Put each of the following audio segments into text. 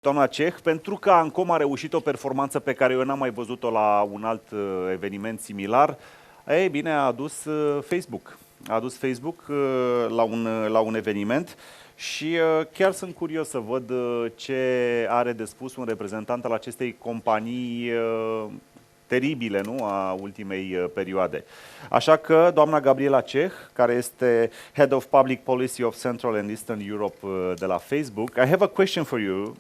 doamna Ceh, pentru că ANCOM a reușit o performanță pe care eu n-am mai văzut-o la un alt eveniment similar, ei bine, a adus Facebook. A adus Facebook la un eveniment și chiar sunt curios să văd ce are de spus un reprezentant al acestei companii teribile, nu, a ultimei perioade. Așa că doamna Gabriela Ceh, care este Head of Public Policy of Central and Eastern Europe de la Facebook. I have a question for you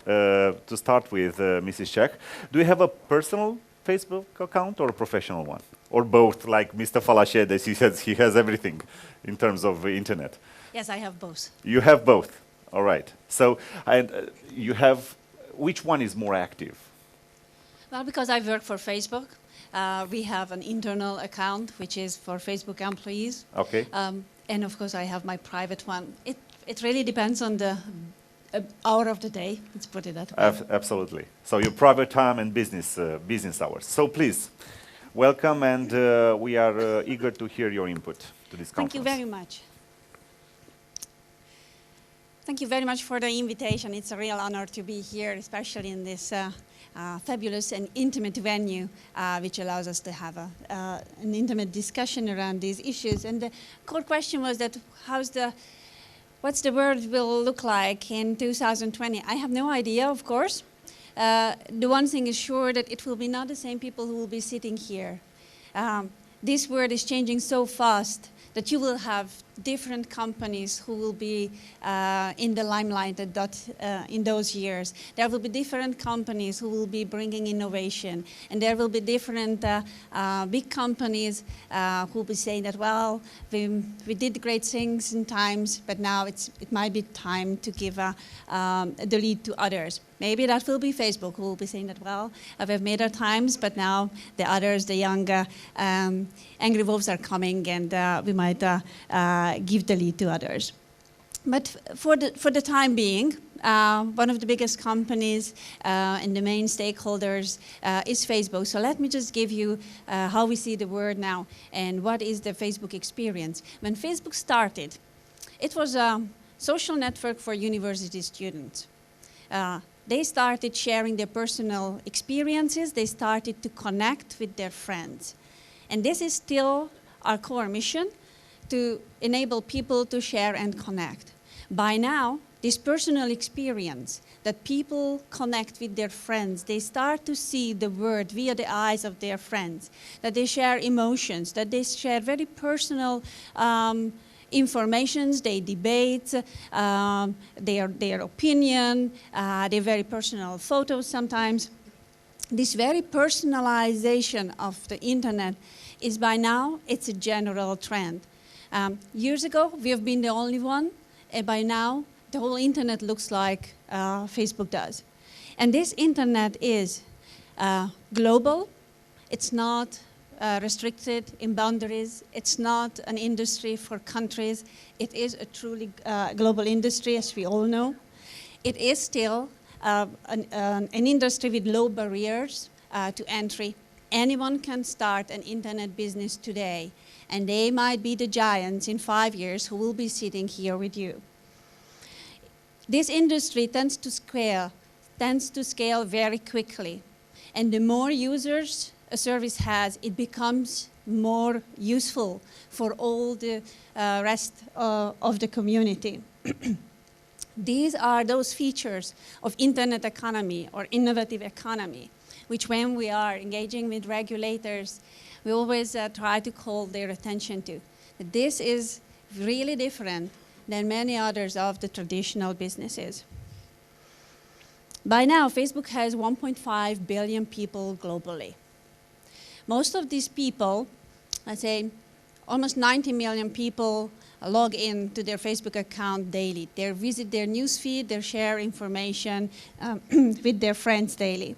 to start with, Mrs. Ceh. Do you have a personal Facebook account or a professional one? Or both, like Mr. Falashedes, he has everything in terms of internet. Yes, I have both. You have both. All right. So, you have, which one is more active? Well, because I work for Facebook, we have an internal account which is for Facebook employees. Okay. And of course, I have my private one. It really depends on the hour of the day. Let's put it that way. Absolutely. So your private time and business hours. So please, welcome, and we are eager to hear your input to this conference. Thank you very much. Thank you very much for the invitation. It's a real honor to be here, especially in this fabulous and intimate venue, which allows us to have an intimate discussion around these issues. And the core question was that what's the world will look like in 2020? I have no idea, of course. The one thing is sure, that it will be not the same people who will be sitting here. This world is changing so fast that you will have different companies who will be in the limelight in those years. There will be different companies who will be bringing innovation, and there will be different big companies who will be saying that, well, we did great things in times, but now it might be time to give the lead to others. Maybe that will be Facebook, who will be saying that, well, we've made our times, but now the others, the younger angry wolves are coming, and we might give the lead to others. But for the time being, one of the biggest companies and the main stakeholders is Facebook. So let me just give you how we see the world now and what is the Facebook experience. When Facebook started, it was a social network for university students. They started sharing their personal experiences. They started to connect with their friends. And this is still our core mission, to enable people to share and connect. By now, this personal experience, that people connect with their friends, they start to see the world via the eyes of their friends, that they share emotions, that they share very personal informations, they debate, their opinion, their very personal photos sometimes. This very personalization of the internet is by now, it's a general trend. Years ago, we have been the only one, and by now, the whole internet looks like Facebook does. And this internet is global. It's not restricted in boundaries. It's not an industry for countries. It is a truly global industry, as we all know. It is still an industry with low barriers to entry. Anyone can start an internet business today, and they might be the giants in 5 years who will be sitting here with you. This industry tends to scale very quickly, and the more users a service has, it becomes more useful for all the rest of the community. These are those features of internet economy or innovative economy, which when we are engaging with regulators, we always try to call their attention to. This is really different than many others of the traditional businesses. By now, Facebook has 1.5 billion people globally. Most of these people, I'd say almost 90 million people, log in to their Facebook account daily. They visit their newsfeed, they share information with their friends daily.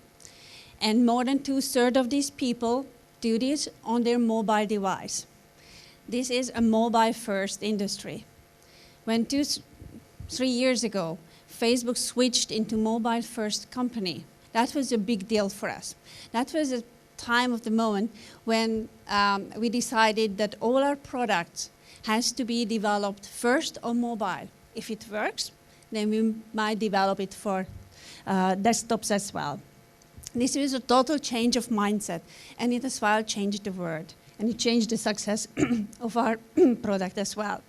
And more than 2/3 of these people do this on their mobile device. This is a mobile-first industry. When 3 years ago, Facebook switched into mobile-first company, that was a big deal for us. That was a time of the moment when we decided that all our products has to be developed first on mobile. If it works, then we might develop it for desktops as well. This is a total change of mindset, and it as well changed the world, and it changed the success of our product as well.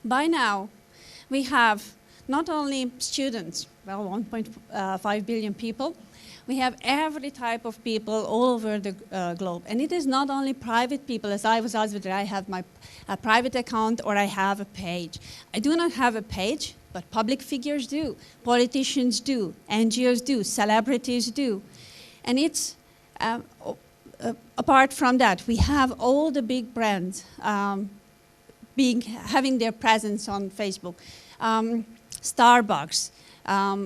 By now, we have not only students, well, 1.5 billion people, we have every type of people all over the globe. And it is not only private people, as I was asked whether I have my private account or I have a page. I do not have a page, but public figures do, politicians do, NGOs do, celebrities do. And it's, apart from that, we have all the big brands having their presence on Facebook. Starbucks,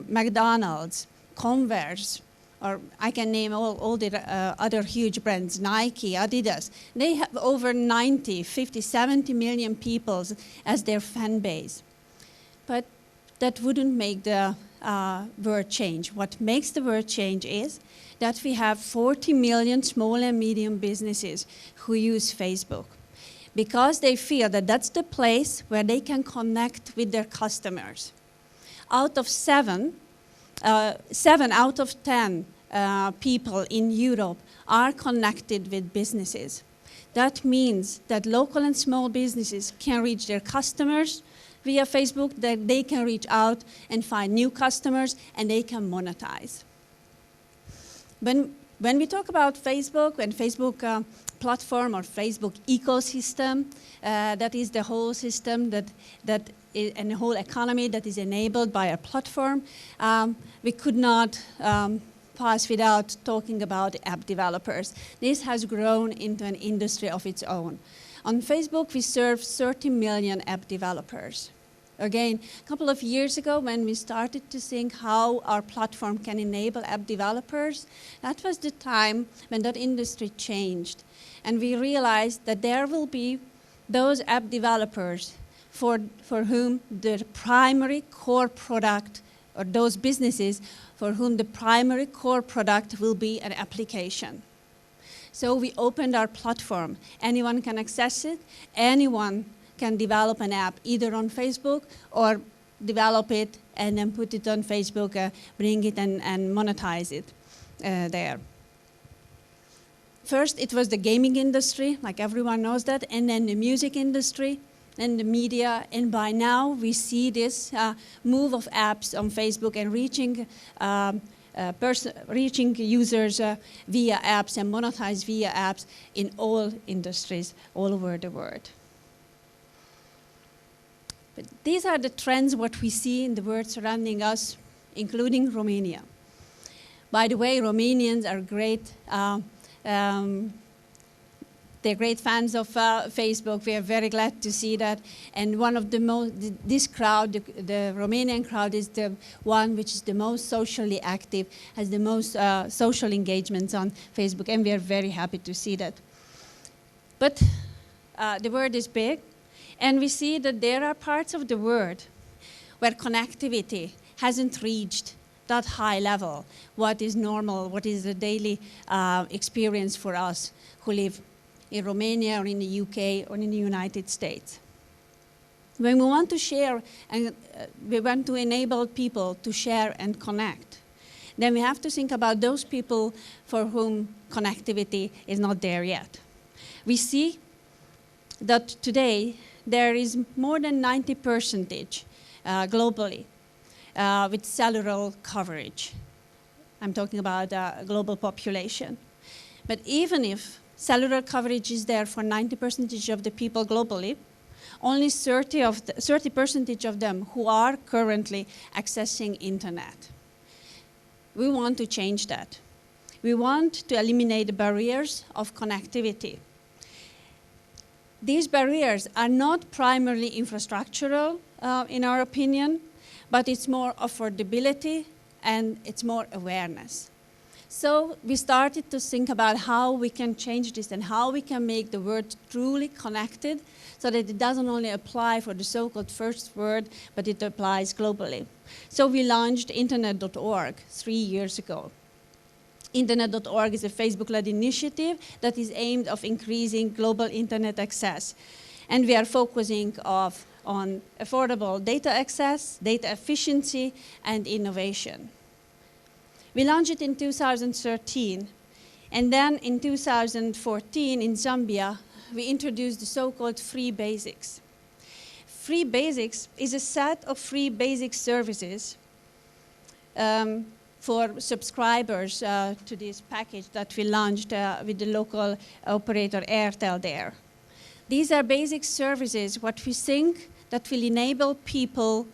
McDonald's, Converse, or I can name all the other huge brands, Nike, Adidas. They have over 90, 50, 70 million people as their fan base. But that wouldn't make the world change. What makes the world change is that we have 40 million small and medium businesses who use Facebook, because they feel that that's the place where they can connect with their customers. Out of 7 out of 10 people in Europe are connected with businesses. That means that local and small businesses can reach their customers via Facebook, that they can reach out and find new customers, and they can monetize. When we talk about Facebook and Facebook platform or Facebook ecosystem, that is the whole system and the whole economy that is enabled by a platform, we could not pass without talking about app developers. This has grown into an industry of its own. On Facebook, we serve 30 million app developers. Again, a couple of years ago, when we started to think how our platform can enable app developers, that was the time when that industry changed. And we realized that there will be those app developers for whom the primary core product, or those businesses for whom the primary core product will be an application. So we opened our platform. Anyone can access it. Anyone can develop an app either on Facebook or develop it and then put it on Facebook, bring it and monetize it there. First, it was the gaming industry, like everyone knows that, and then the music industry, and the media, and by now we see this move of apps on Facebook and reaching users via apps and monetize via apps in all industries all over the world. But these are the trends, what we see in the world surrounding us, including Romania. By the way, Romanians are great. They're great fans of Facebook. We are very glad to see that. And one of the this crowd, the Romanian crowd, is the one which is the most socially active, has the most social engagements on Facebook, and we are very happy to see that. But the world is big, and we see that there are parts of the world where connectivity hasn't reached that high level, what is normal, what is the daily experience for us who live in Romania or in the UK or in the United States. When we want to share and we want to enable people to share and connect, then we have to think about those people for whom connectivity is not there yet. We see that today there is more than 90% globally with cellular coverage. I'm talking about global population. But even if cellular coverage is there for 90% of the people globally, only 30% of them who are currently accessing internet. We want to change that. We want to eliminate the barriers of connectivity. These barriers are not primarily infrastructural, in our opinion, but it's more affordability and it's more awareness. So we started to think about how we can change this and how we can make the world truly connected so that it doesn't only apply for the so-called first world, but it applies globally. So we launched Internet.org 3 years ago. Internet.org is a Facebook-led initiative that is aimed at increasing global internet access. And we are focusing on affordable data access, data efficiency, and innovation. We launched it in 2013. And then in 2014 in Zambia, we introduced the so-called free basics. Free basics is a set of free basic services for subscribers to this package that we launched with the local operator Airtel there. These are basic services, what we think that will enable people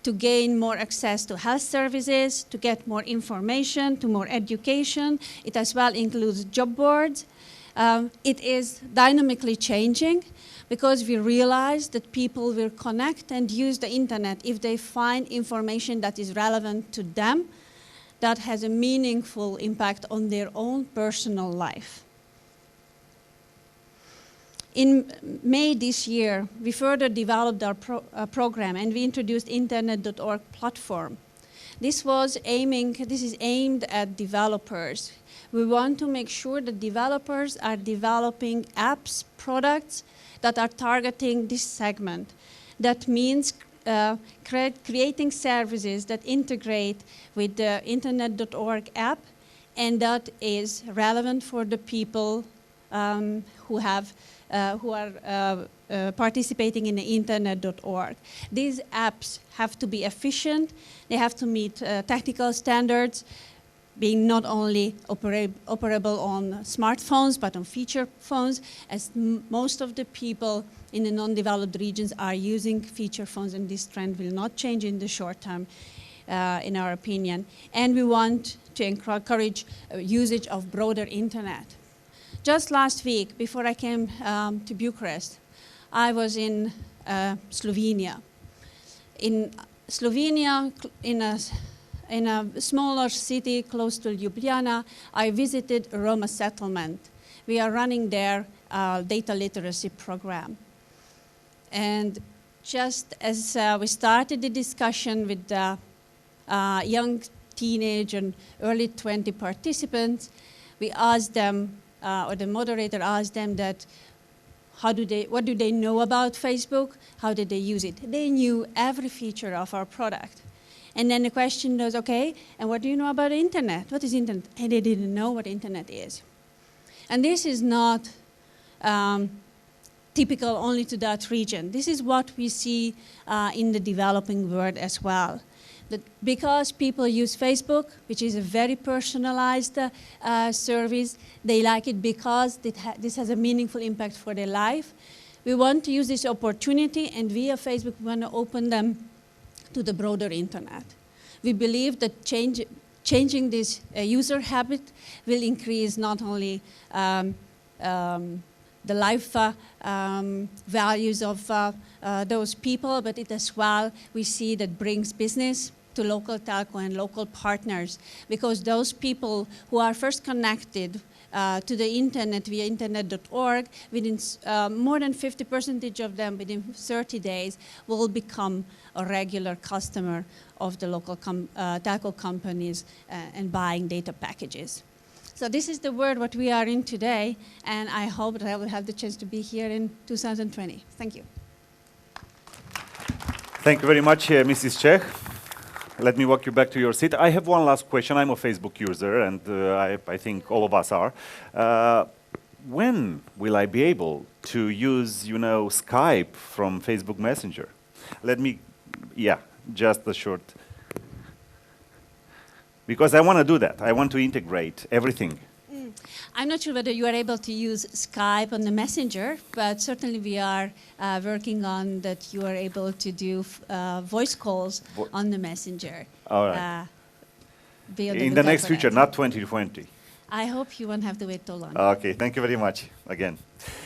to gain more access to health services, to get more information, to more education. It as well includes job boards. It is dynamically changing because we realize that people will connect and use the internet if they find information that is relevant to them, that has a meaningful impact on their own personal life. In May this year, we further developed our program and we introduced Internetorg Platform. This is aimed at developers. We want to make sure that developers are developing apps, products that are targeting this segment. That means creating services that integrate with the Internet.org app and that is relevant for the people who are participating in the Internet.org. These apps have to be efficient, they have to meet technical standards, being not only operable on smartphones, but on feature phones, as most of the people in the non-developed regions are using feature phones, and this trend will not change in the short term, in our opinion. And we want to encourage usage of broader internet. Just last week, before I came to Bucharest, I was in Slovenia. In Slovenia, in a smaller city close to Ljubljana, I visited a Roma settlement. We are running there a data literacy program. And just as we started the discussion with the young teenage and early 20 participants, we asked them, or the moderator asked them that, what do they know about Facebook? How did they use it? They knew every feature of our product. And then the question was, okay, and what do you know about the internet? What is internet? And they didn't know what internet is. And this is not typical only to that region. This is what we see in the developing world as well. That because people use Facebook, which is a very personalized service, they like it because this has a meaningful impact for their life. We want to use this opportunity, and via Facebook, we want to open them to the broader internet. We believe that changing this user habit will increase not only the life values of those people, but it as well we see that brings business to local telco and local partners, because those people who are first connected to the internet via Internet.org, within more than 50% of them within 30 days will become a regular customer of the local telco companies and buying data packages. So this is the world what we are in today, and I hope that I will have the chance to be here in 2020. Thank you. Thank you very much, Mrs. Czech. Let me walk you back to your seat. I have one last question. I'm a Facebook user, and I think all of us are. When will I be able to use, Skype from Facebook Messenger? Just a short. Because I want to do that. I want to integrate everything. I'm not sure whether you are able to use Skype on the Messenger, but certainly we are working on that you are able to do voice calls on the Messenger. All right. In the next future, not 2020. I hope you won't have to wait too long. Okay, thank you very much again.